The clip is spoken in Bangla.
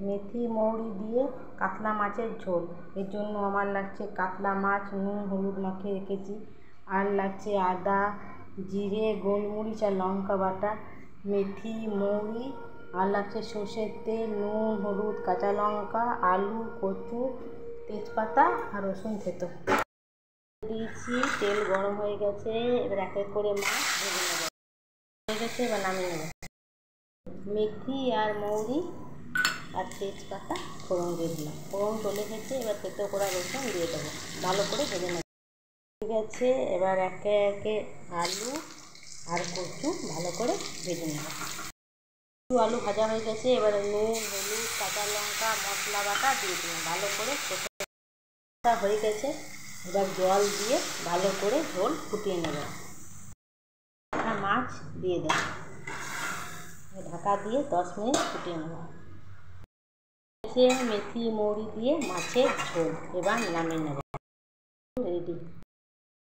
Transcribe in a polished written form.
মেথি মৌরি দিয়ে কাতলা মাছের ঝোল। এর জন্য আমার লাগছে কাতলা মাছ নুন হলুদ মাখিয়ে রেখেছি, আর লাগছে আদা জিরে গোলমরিচ আর লঙ্কা বাটা, মেথি মৌরি, আর লাগছে সর্ষের তেল নুন হলুদ কাঁচা লঙ্কা আলু কচু তেজপাতা আর রসুন থেতো দিয়েছি। তেল গরম হয়ে গেছে, এবার এক এক করে মাছ ভেজে নেব। হয়ে গেছে, এবার নামিয়ে নেব। মেথি আর মৌরি আর তেজপাতা ফোড়ন দিয়ে দিলাম, ফোড়ন চলে গেছে, এবার থেতো করা রসুন দিয়ে দেবো, ভালো করে ভেজে নেব। ঠিক আছে, এবার একে একে আলু আর কচু ভালো করে ভেজে নেব। আলু ভাজা হয়ে গেছে, এবারে নুন হলুদ কাঁচা লঙ্কা মশলা বাটা দিয়ে দিলাম, ভালো করে হয়ে গেছে। এবার জল দিয়ে ভালো করে ঝোল ফুটিয়ে নেব। মাছ দিয়ে দেব, ঢাকা দিয়ে 10 মিনিট ফুটিয়ে নেব। মেথি মৌরি দিয়ে মাছের ঝোল এবার নামিয়ে নেব।